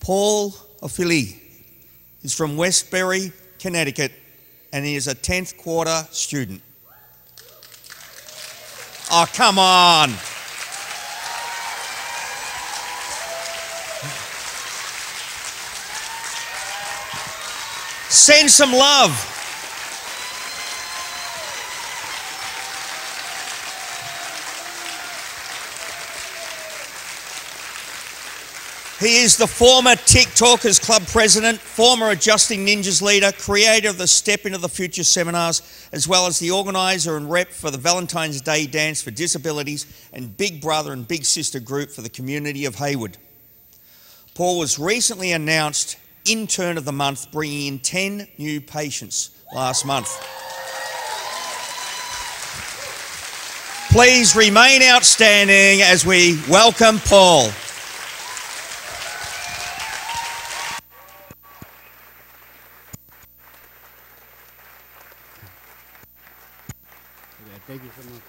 Paul Ofili is from Westbury, Connecticut, and he is a 10th quarter student. Oh, come on. Send some love. He is the former TikTokers Club president, former Adjusting Ninjas leader, creator of the Step Into the Future seminars, as well as the organiser and rep for the Valentine's Day Dance for Disabilities and Big Brother and Big Sister group for the community of Hayward. Paul was recently announced Intern of the Month, bringing in 10 new patients last month. Please remain outstanding as we welcome Paul. Thank you so much.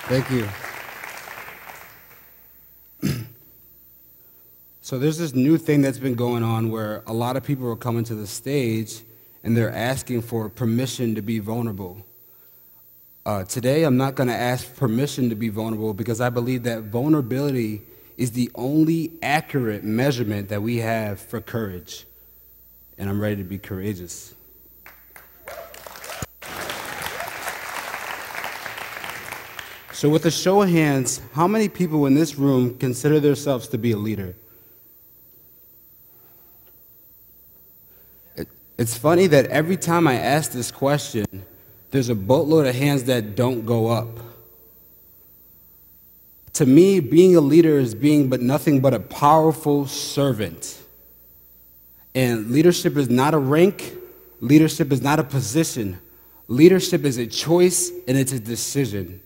Thank you. So there's this new thing that's been going on where a lot of people are coming to the stage and they're asking for permission to be vulnerable. Today, I'm not going to ask permission to be vulnerable because I believe that vulnerability is the only accurate measurement that we have for courage. And I'm ready to be courageous. So with a show of hands, how many people in this room consider themselves to be a leader? It's funny that every time I ask this question, there's a boatload of hands that don't go up. To me, being a leader is being nothing but a powerful servant. And leadership is not a rank. Leadership is not a position. Leadership is a choice and it's a decision.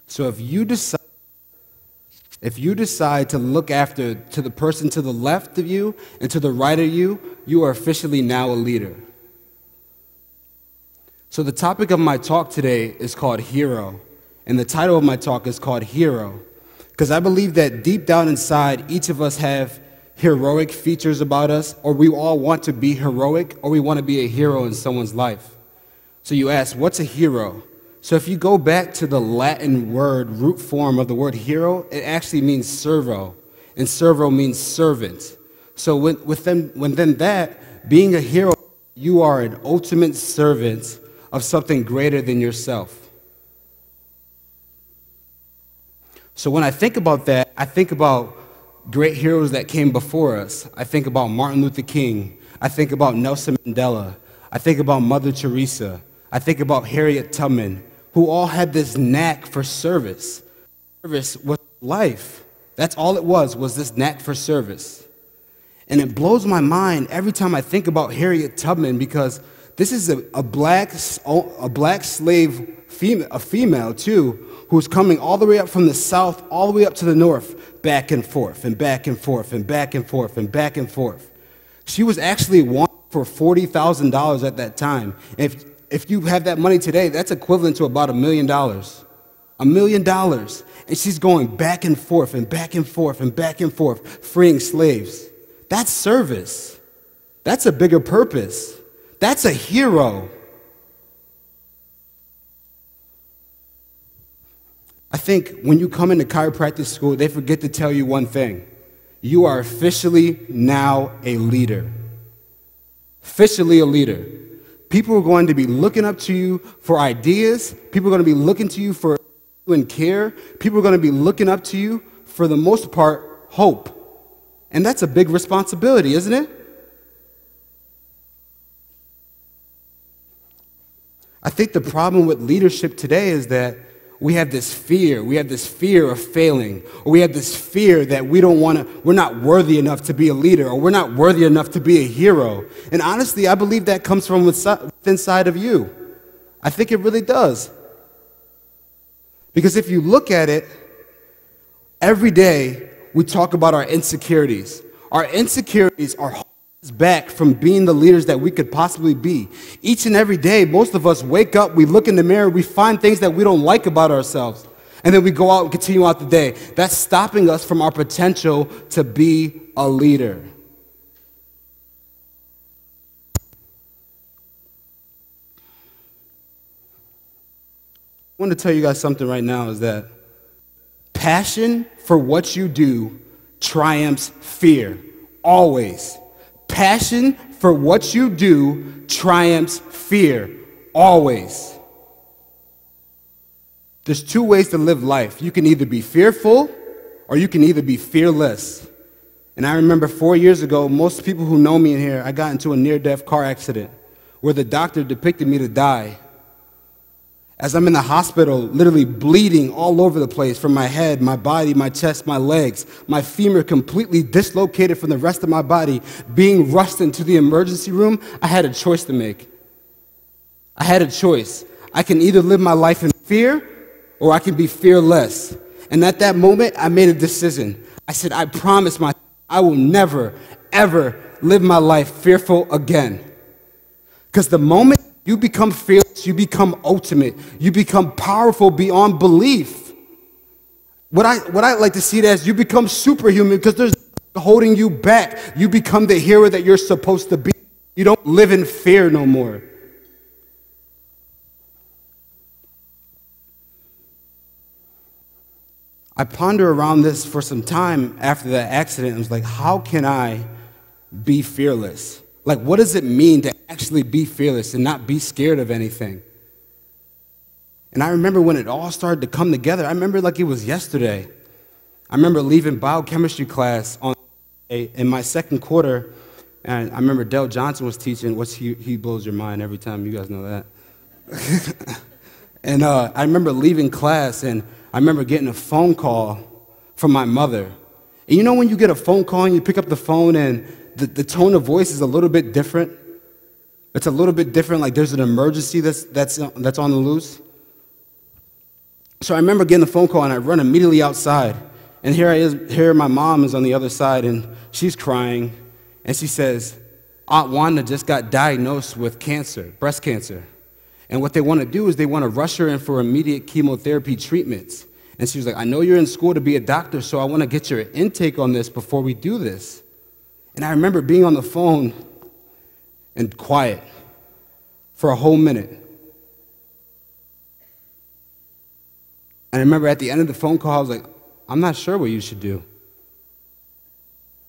So if you decide to look after to the person to the left of you and to the right of you, you are officially now a leader. So the topic of my talk today is called Hero, and the title of my talk is called Hero, because I believe that deep down inside, each of us have heroic features about us, or we all want to be heroic, or we want to be a hero in someone's life. So you ask, what's a hero? So if you go back to the Latin word, root form of the word hero, it actually means servo, and servo means servant. So within that, being a hero, you are an ultimate servant of something greater than yourself. So when I think about that, I think about great heroes that came before us. I think about Martin Luther King. I think about Nelson Mandela. I think about Mother Teresa. I think about Harriet Tubman, who all had this knack for service. Service was life. That's all it was this knack for service. And it blows my mind every time I think about Harriet Tubman, because this is a black slave, a female too, who's coming all the way up from the south, all the way up to the north, back and forth, and back and forth, and back and forth, and back and forth. She was actually wanted for $40,000 at that time. If you have that money today, that's equivalent to about $1 million. $1 million. And she's going back and forth and back and forth and back and forth, freeing slaves. That's service. That's a bigger purpose. That's a hero. I think when you come into chiropractic school, they forget to tell you one thing. You are officially now a leader. Officially a leader. People are going to be looking up to you for ideas. People are going to be looking to you for and care. People are going to be looking up to you, for the most part, hope. And that's a big responsibility, isn't it? I think the problem with leadership today is that we have this fear. We have this fear of failing, or we have this fear that we're not worthy enough to be a leader, or we're not worthy enough to be a hero. And honestly, I believe that comes from within inside of you. I think it really does. Because if you look at it, every day we talk about our insecurities. Our insecurities are holding us back from being the leaders that we could possibly be. Each and every day, most of us wake up, we look in the mirror, we find things that we don't like about ourselves, and then we go out and continue out the day. That's stopping us from our potential to be a leader. I want to tell you guys something right now is that passion for what you do triumphs fear, always. Passion for what you do triumphs fear, always. There's two ways to live life. You can either be fearful or you can either be fearless. And I remember 4 years ago, most people who know me in here, I got into a near-death car accident where the doctor depicted me to die. As I'm in the hospital, literally bleeding all over the place from my head, my body, my chest, my legs, my femur completely dislocated from the rest of my body, being rushed into the emergency room, I had a choice to make. I had a choice. I can either live my life in fear or I can be fearless. And at that moment, I made a decision. I said, I promise myself I will never, ever live my life fearful again. Because the moment you become fearless, you become ultimate. You become powerful beyond belief. What I like to see it as, you become superhuman because there's nothing holding you back. You become the hero that you're supposed to be. You don't live in fear no more. I ponder around this for some time after that accident. I was like, how can I be fearless? Like, what does it mean to actually be fearless and not be scared of anything? And I remember when it all started to come together. I remember like it was yesterday. I remember leaving biochemistry class in my second quarter, and I remember Del Johnson was teaching, which he blows your mind every time. You guys know that. And I remember leaving class, and I remember getting a phone call from my mother. And you know when you get a phone call and you pick up the phone and the tone of voice is a little bit different? It's a little bit different, like there's an emergency that's on the loose. So I remember getting the phone call and I run immediately outside. And here my mom is on the other side and she's crying. And she says, Aunt Wanda just got diagnosed with cancer, breast cancer. And what they want to do is they want to rush her in for immediate chemotherapy treatments. And she was like, I know you're in school to be a doctor, so I want to get your intake on this before we do this. And I remember being on the phone and quiet for a whole minute. And I remember at the end of the phone call, I was like, I'm not sure what you should do.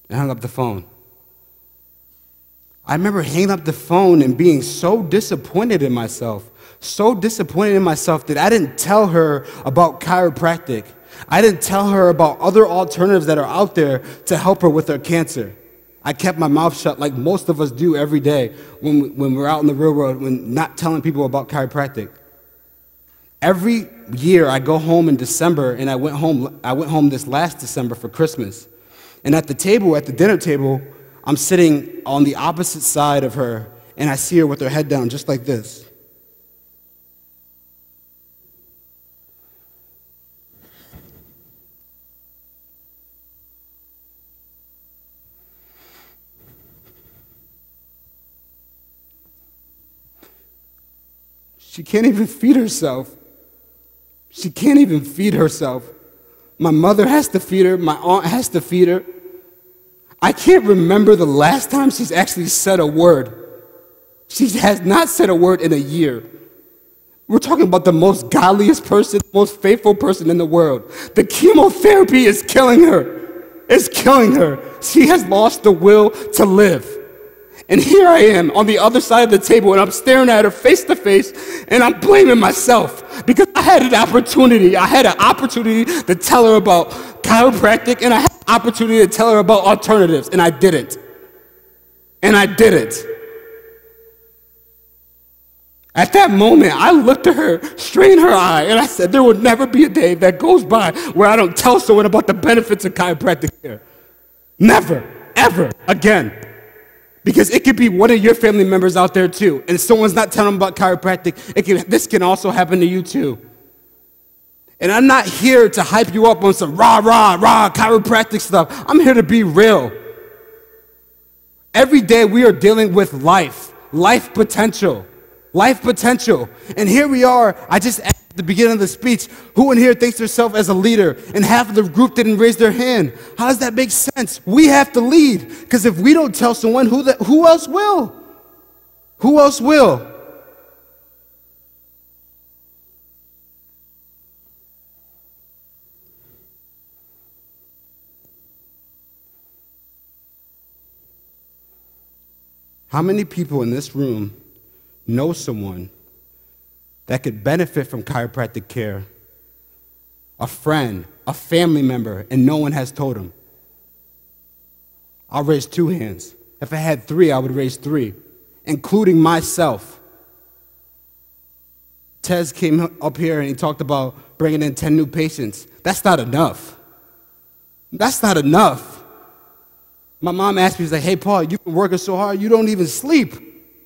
And I hung up the phone. I remember hanging up the phone and being so disappointed in myself that I didn't tell her about chiropractic. I didn't tell her about other alternatives that are out there to help her with her cancer. I kept my mouth shut like most of us do every day when we're out in the real world, when not telling people about chiropractic. Every year I go home in December, and I went home this last December for Christmas. And at the dinner table, I'm sitting on the opposite side of her, and I see her with her head down just like this. She can't even feed herself. She can't even feed herself. My mother has to feed her. My aunt has to feed her. I can't remember the last time she's actually said a word. She has not said a word in a year. We're talking about the most godliest person, most faithful person in the world. The chemotherapy is killing her. It's killing her. She has lost the will to live. And here I am on the other side of the table, and I'm staring at her face to face, and I'm blaming myself because I had an opportunity. I had an opportunity to tell her about chiropractic, and I had an opportunity to tell her about alternatives, and I didn't. And I didn't. At that moment, I looked at her straight in her eye, and I said, there will never be a day that goes by where I don't tell someone about the benefits of chiropractic care. Never, ever again. Because it could be one of your family members out there too, and someone's not telling them about chiropractic. This can also happen to you too. And I'm not here to hype you up on some rah, rah, rah, chiropractic stuff. I'm here to be real. Every day we are dealing with life potential, life potential. And here we are, I just asked at the beginning of the speech, who in here thinks themselves as a leader? And half of the group didn't raise their hand. How does that make sense? We have to lead, because if we don't tell someone, who else will? Who else will? How many people in this room know someone that could benefit from chiropractic care? A friend, a family member, and no one has told them? I'll raise 2 hands. If I had 3, I would raise 3, including myself. Tez came up here and he talked about bringing in 10 new patients. That's not enough. That's not enough. My mom asked me, she's like, hey, Paul, you've been working so hard, you don't even sleep.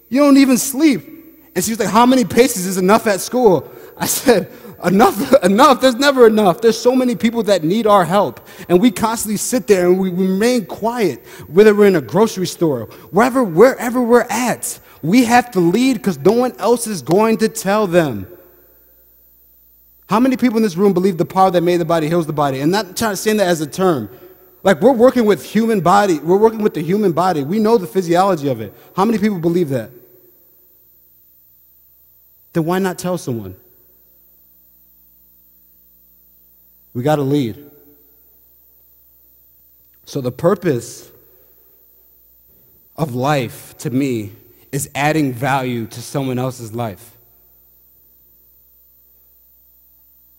You don't even sleep. And she was like, how many patients is enough at school? I said, enough. There's never enough. There's so many people that need our help. And we constantly sit there and we remain quiet, whether we're in a grocery store, wherever we're at. We have to lead because no one else is going to tell them. How many people in this room believe the power that made the body heals the body? And not trying to say that as a term. Like, we're working with human body. We're working with the human body. We know the physiology of it. How many people believe that? Then why not tell someone? We got to lead. So the purpose of life, to me, is adding value to someone else's life.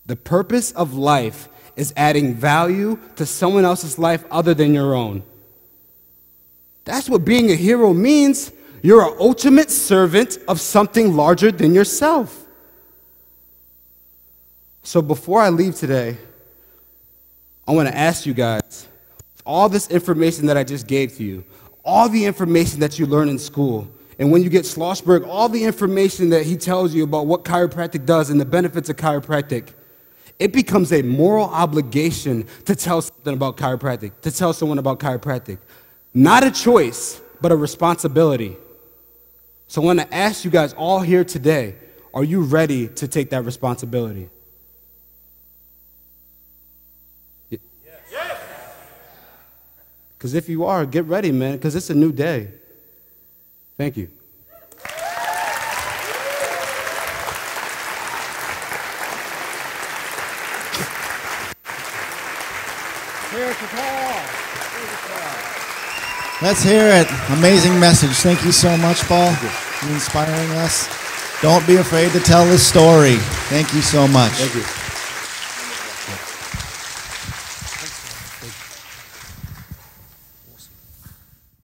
The purpose of life is adding value to someone else's life other than your own. That's what being a hero means. You're an ultimate servant of something larger than yourself. So before I leave today, I want to ask you guys, all this information that I just gave to you, all the information that you learn in school, and when you get Schlossberg, all the information that he tells you about what chiropractic does and the benefits of chiropractic, it becomes a moral obligation to tell something about chiropractic, to tell someone about chiropractic. Not a choice, but a responsibility. So I want to ask you guys all here today, are you ready to take that responsibility? Yes. Because if you are, get ready, man, because it's a new day. Thank you. Let's hear it. Amazing message. Thank you so much, Paul, for inspiring us. Don't be afraid to tell the story. Thank you so much. Thank you.